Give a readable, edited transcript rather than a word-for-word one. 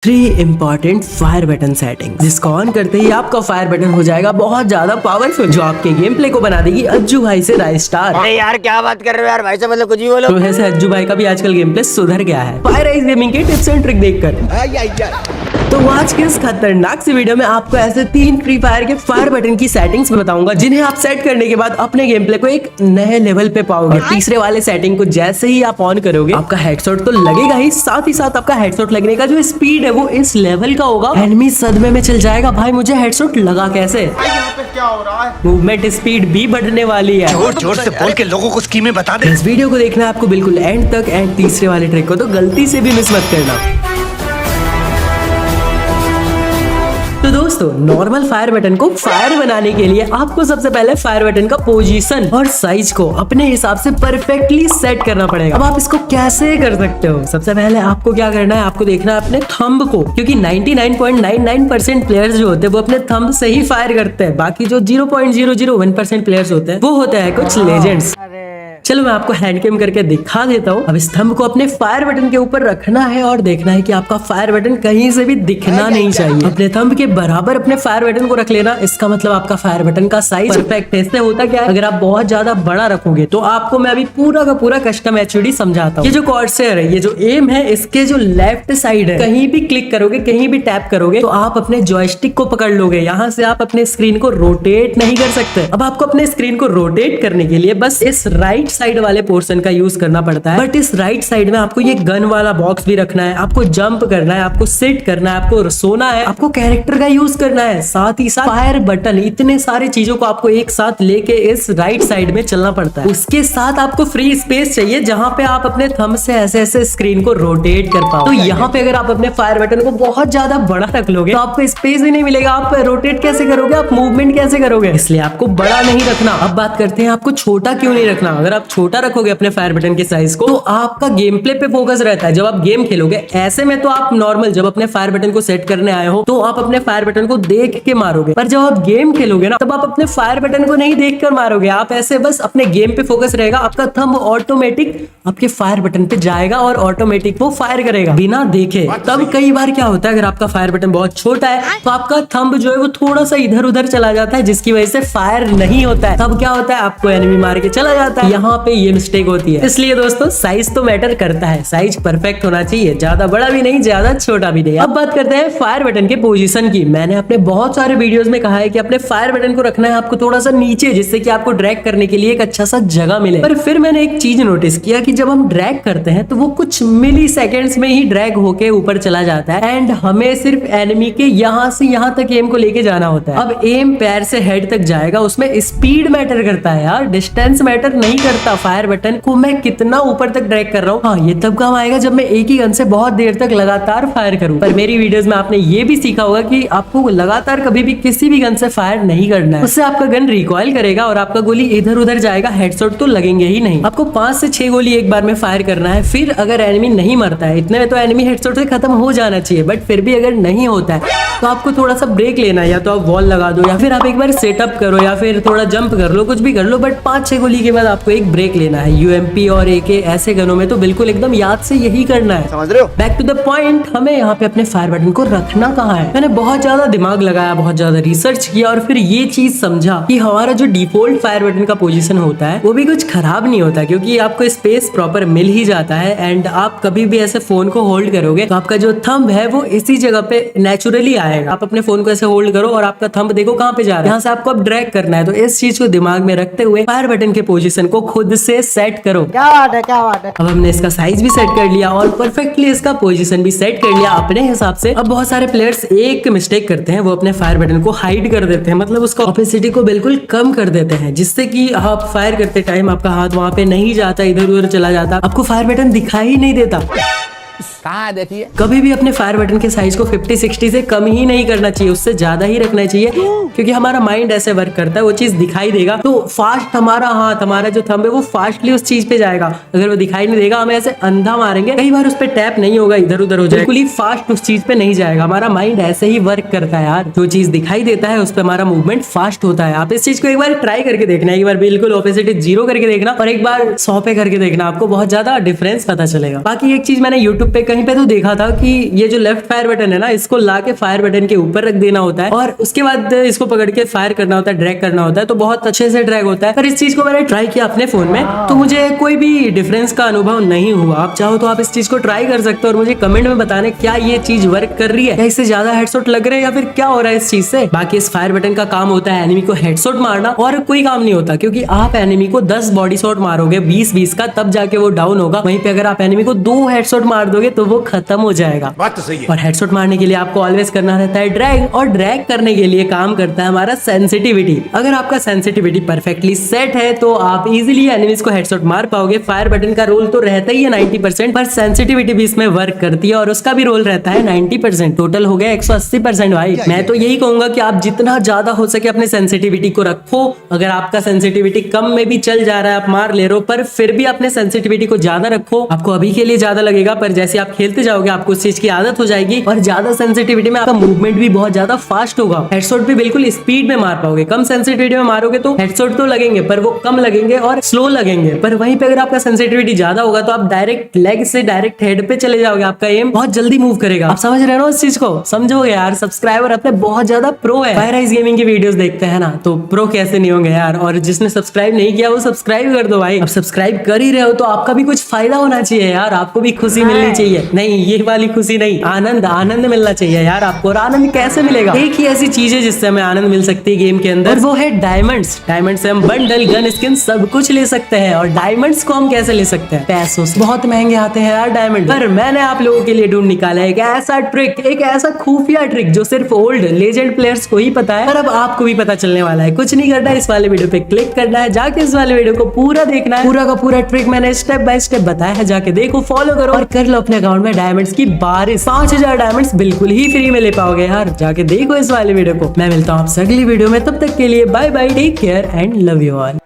Three important fire button setting जिसको on करते ही आपका फायर बटन हो जाएगा बहुत ज्यादा पावरफुल, जो आपके गेम प्ले को बना देगी अज्जू भाई से राइज स्टार। अरे यार क्या बात कर रहे हो यार भाई साहब, मतलब कुछ भी बोलो। तो ऐसे अज्जू भाई का भी आजकल गेम प्ले सुधर गया है फायर राइज गेमिंग के टिप्स एंड ट्रिक देखकर। तो आज के इस खतरनाक सी वीडियो में आपको ऐसे 3 फ्री फायर के फायर बटन की सेटिंग्स बताऊंगा जिन्हें आप सेट करने के बाद अपने गेम प्ले को एक नए लेवल पे पाओगे। तीसरे वाले सेटिंग को जैसे ही आप ऑन करोगे आपका हेडशॉट तो लगेगा ही साथ आपका हेडशॉट लगने का जो स्पीड है वो इस लेवल का होगा, एनिमी सदमे में चल जाएगा भाई मुझे हेडशॉट लगा कैसे। यहाँ पे क्या हो रहा है? मूवमेंट स्पीड भी बढ़ने वाली है। जोर जोर से बोल के लोगों को स्कीमें बता दे। इस वीडियो को देखना है आपको बिल्कुल एंड तक, एंड तीसरे वाले ट्रिक को तो गलती से भी मिस मत करना। तो दोस्तों नॉर्मल फायर बटन को फायर बनाने के लिए आपको सबसे पहले फायर बटन का पोजीशन और साइज को अपने हिसाब से परफेक्टली सेट करना पड़ेगा। अब आप इसको कैसे कर सकते हो? सबसे पहले आपको क्या करना है, आपको देखना है अपने थंब को, क्योंकि 99.99% प्लेयर्स जो होते हैं वो अपने थंब से ही फायर करते हैं। बाकी जो 0.001% प्लेयर्स होते हैं वो होते हैं कुछ लेजेंड्स। चलो मैं आपको हैंड कैम करके दिखा देता हूँ। अब इस थंब को अपने फायर बटन के ऊपर रखना है और देखना है कि आपका फायर बटन कहीं से भी दिखना नहीं चाहिए। अपने थंब के बराबर अपने फायर बटन को रख लेना, इसका मतलब आपका फायर बटन का साइज परफेक्ट है। इससे होता क्या है, अगर आप बहुत ज्यादा बड़ा रखोगे तो आपको मैं अभी पूरा का पूरा कस्टम एचयूडी समझाता हूँ। ये जो कॉर्सेयर है, ये जो एम है, इसके जो लेफ्ट साइड है कहीं भी क्लिक करोगे, कहीं भी टैप करोगे तो आप अपने जॉयस्टिक को पकड़ लोगे। यहाँ से आप अपने स्क्रीन को रोटेट नहीं कर सकते। अब आपको अपने स्क्रीन को रोटेट करने के लिए बस इस राइट साइड वाले पोर्शन का यूज करना पड़ता है। बट इस राइट साइड में आपको ये गन वाला बॉक्स भी रखना है, आपको जंप करना है, आपको सिट करना है, आपको सोना है, आपको कैरेक्टर का यूज करना है, साथ ही साथ फायर बटन, इतने सारे चीजों को आपको एक साथ लेके इस राइट साइड में चलना पड़ता है। उसके साथ आपको फ्री स्पेस चाहिए जहां पे आप अपने थंब से ऐसे ऐसे स्क्रीन को रोटेट कर पाओ। तो यहाँ पे अगर आप अपने फायर बटन को बहुत ज्यादा बड़ा रख लोगे तो आपको स्पेस ही नहीं मिलेगा। आप रोटेट कैसे करोगे, आप मूवमेंट कैसे करोगे? इसलिए आपको बड़ा नहीं रखना। अब बात करते हैं आपको छोटा क्यों नहीं रखना। अगर आप छोटा रखोगे अपने फायर बटन के साइज को तो आपका गेम प्ले पे फोकस रहता है। जब आप गेम खेलोगे ऐसे में तो आप नॉर्मल जब अपने फायर बटन को सेट करने आए हो तो आप अपने फायर बटन को देख के मारोगे, पर जब आप गेम खेलोगे ना तब आप अपने फायर बटन को नहीं देख कर मारोगे। आप ऐसे बस अपने गेम पे फोकस रहेगा, आपका थंब ऑटोमेटिक आपके फायर बटन पे जाएगा और ऑटोमेटिक वो फायर करेगा बिना देखे। तब कई बार क्या होता है, अगर आपका फायर बटन बहुत छोटा है तो आपका थंब जो है वो थोड़ा सा इधर उधर चला जाता है, जिसकी वजह से फायर नहीं होता है। तब क्या होता है, आपको एनिमी मार के चला जाता है। यहाँ पे ये मिस्टेक होती है। इसलिए दोस्तों साइज तो मैटर करता है, साइज परफेक्ट होना चाहिए, ज्यादा बड़ा भी नहीं ज्यादा छोटा भी नहीं। अब बात करते हैं फायर बटन के पोजीशन की। मैंने अपने बहुत सारे वीडियोस में कहा है कि अपने फायर बटन को रखना है आपको थोड़ा सा नीचे, जिससे कि आपको ड्रैग करने के लिए एक अच्छा सा जगह मिले। पर फिर मैंने एक चीज नोटिस किया कि जब हम ड्रैग करते हैं तो वो कुछ मिली सेकेंड्स में ही ड्रैग होके ऊपर चला जाता है, एंड हमें सिर्फ एनिमी के यहाँ से यहाँ तक एम को लेके जाना होता है। अब एम पैर से हेड तक जाएगा, उसमें स्पीड मैटर करता है यार, डिस्टेंस मैटर नहीं करता। फायर बटन को मैं कितना ऊपर तक ड्रैग कर रहा हूँ, हाँ ये तब काम आएगा जब मैं एक ही गन से बहुत देर तक लगातार फायर करूँ। पर मेरी वीडियोस में आपने ये भी सीखा होगा कि आपको लगातार कभी भी किसी भी गन से फायर नहीं करना है, उससे आपका गन रिकॉइल करेगा और आपका गोली इधर उधर जाएगा, हेडशॉट तो लगेंगे ही नहीं। आपको 5 से 6 गोली एक बार में फायर करना है। फिर अगर एनिमी नहीं मरता है, इतने में तो एनिमी हेडशॉट से खत्म हो जाना चाहिए, बट फिर भी अगर नहीं होता है तो आपको थोड़ा सा ब्रेक लेना है, या तो आप वॉल लगा दो या फिर आप एक बार सेटअप करो या फिर थोड़ा जंप कर लो, कुछ भी कर लो, बट 5-6 गोली के बाद आपको एक ब्रेक लेना है। यूएमपी और एके ऐसे गनों में तो बिल्कुल एकदम याद से यही करना है। समझ रहे हो? बैक टू द पॉइंट, हमें यहाँ पे अपने फायर बटन को रखना कहाँ है। मैंने बहुत ज्यादा दिमाग लगाया, बहुत ज्यादा रिसर्च किया और फिर ये चीज समझा कि हमारा जो डिफॉल्ट फायर बटन का पोजीशन होता है वो भी कुछ खराब नहीं होता, क्योंकि आपको स्पेस प्रॉपर मिल ही जाता है। एंड आप कभी भी ऐसे फोन को होल्ड करोगे तो आपका जो थंब है वो इसी जगह पे नेचुरली आएगा। आप अपने फोन को ऐसे होल्ड करो और आपका थंब देखो कहाँ पे जा रहा है, यहाँ से आपको अब ड्रैग करना है। तो इस चीज को दिमाग में रखते हुए फायर बटन के पोजीशन को खुद से सेट करो। क्या बात है, क्या बात है। अब हमने इसका साइज भी सेट कर लिया और परफेक्टली इसका पोजीशन भी सेट कर लिया अपने हिसाब से। अब बहुत सारे प्लेयर्स एक मिस्टेक करते हैं, वो अपने फायर बटन को हाइड कर देते हैं, मतलब उसका ऑपेसिटी को बिल्कुल कम कर देते हैं, जिससे कि आप फायर करते टाइम आपका हाथ वहां पे नहीं जाता, इधर उधर चला जाता, आपको फायर बटन दिखाई नहीं देता। कहाँ देखिए, कभी भी अपने फायर बटन के साइज को 50-60 से कम ही नहीं करना चाहिए, उससे ज्यादा ही रखना चाहिए, क्योंकि हमारा माइंड ऐसे वर्क करता है, वो चीज दिखाई देगा तो फास्ट हमारा हाथ, हमारा जो थंब है वो फास्टली उस चीज पे जाएगा। अगर वो दिखाई नहीं देगा, हमें ऐसे अंधा मारेंगे, कई बार उस पे टैप नहीं होगा, इधर उधर हो जाएगा, बिल्कुल ही फास्ट उस चीज पे नहीं जाएगा। हमारा माइंड ऐसे ही वर्क करता है यार, जो चीज दिखाई देता है उस पे हमारा मूवमेंट फास्ट होता है। आप इस चीज को एक बार ट्राई करके देखना, एक बार बिल्कुल ऑपोजिट 0 करके देखना और एक बार 100 पे करके देखना, आपको बहुत ज्यादा डिफरेंस पता चलेगा। बाकी एक चीज मैंने यूट्यूब पे कहीं पे तो देखा था कि ये जो लेफ्ट फायर बटन है ना, इसको ला के फायर बटन के ऊपर रख देना होता है और उसके बाद इसको पकड़ के फायर करना होता है, ड्रैग करना होता है, तो बहुत अच्छे से ड्रैग होता है। पर इस चीज को मैंने ट्राई किया अपने फोन में तो मुझे कोई भी डिफरेंस का अनुभव नहीं हुआ। आप चाहो तो आप इस चीज को ट्राई कर सकते हो और मुझे कमेंट में बताने क्या ये चीज वर्क कर रही है, क्या इससे ज्यादा हेडशॉट लग रहे हैं या फिर क्या हो रहा है इस चीज से। बाकी इस फायर बटन का काम होता है एनिमी को हेडशॉट मारना और कोई काम नहीं होता, क्योंकि आप एनिमी को 10 बॉडी शॉट मारोगे 20-20 का, तब जाके वो डाउन होगा। वहीं पे अगर आप एनिमी को 2 हेडशॉट मार दोगे तो वो खत्म हो जाएगा। बात तो सही है। और हेडशॉट मारने के लिए आपको ऑलवेज करना रहता है ड्रैग, और ड्रैग करने के लिए काम करता है हमारा सेंसिटिविटी। अगर आपका सेंसिटिविटी परफेक्टली सेट है तो आप इजीली एनिमीज को हेडशॉट मार पाओगे। फायर बटन का रोल तो रहता ही है 90%, पर सेंसिटिविटी भी इसमें वर्क करती है और उसका भी रोल रहता है 90%। टोटल हो गया 180% भाई। मैं तो यही कहूंगा कि आप जितना ज्यादा हो सके अपने सेंसिटिविटी को रखो। अगर आपका सेंसिटिविटी कम में भी चल जा रहा है, आप मार ले रहे हो, पर फिर भी अपने सेंसिटिविटी को ज्यादा रखो। आपको अभी के लिए ज्यादा लगेगा, पर जैसे आप खेलते जाओगे आपको उस चीज की आदत हो जाएगी और ज्यादा सेंसिटिविटी में आपका मूवमेंट भी बहुत ज्यादा फास्ट होगा। हेडशॉट भी बिल्कुल स्पीड में मार पाओगे। कम सेंसिटिविटी में मारोगे तो हेडशॉट तो लगेंगे पर वो कम लगेंगे और स्लो लगेंगे। पर वहीं पे अगर आपका सेंसिटिविटी ज्यादा होगा तो आप डायरेक्ट लेग से डायरेक्ट हेड पे चले जाओगे। आपका एम बहुत जल्दी मूव करेगा। आप समझ रहे हो इस चीज को? समझोगे यार। सब्सक्राइबर अपने बहुत ज्यादा प्रो है। फायराइज गेमिंग की वीडियोस देखते हैं ना, तो प्रो कैसे नहीं होंगे यार। और जिसने सब्सक्राइब नहीं किया वो सब्सक्राइब कर दो भाई। अब सब्सक्राइब कर ही रहे हो तो आपका भी कुछ फायदा होना चाहिए यार, आपको भी खुशी मिलनी चाहिए। नहीं, ये वाली खुशी नहीं, आनंद आनंद मिलना चाहिए यार आपको। और आनंद कैसे मिलेगा? एक ही ऐसी चीज है जिससे हमें आनंद मिल सकती है गेम के अंदर, और वो है डायमंड्स। डायमंड से हम बंडल, गन स्किन सब कुछ ले सकते हैं। और डायमंड्स को हम कैसे ले सकते हैं? पैसों से। बहुत महंगे आते हैं यार डायमंड। पर मैंने आप लोगों के लिए ढूंढ निकाला एक ऐसा ट्रिक, एक ऐसा खुफिया ट्रिक जो सिर्फ ओल्ड लेजेंड प्लेयर्स को ही पता है, पर अब आपको भी पता चलने वाला है। कुछ नहीं करना है, इस वाले वीडियो पे क्लिक करना है, जाके इस वाले वीडियो को पूरा देखना है। पूरा का पूरा ट्रिक मैंने स्टेप बाय स्टेप बताया है, जाके देखो, फॉलो करो और कर लो अपने अकाउंट में डायमंड्स की बारिश। 5000 डायमंड्स बिल्कुल ही फ्री में ले पाओगे यार। जाके देखो इस वाले वीडियो को। मैं मिलता हूँ आपसे अगली वीडियो में, तब तक के लिए bye bye, take care and love you all.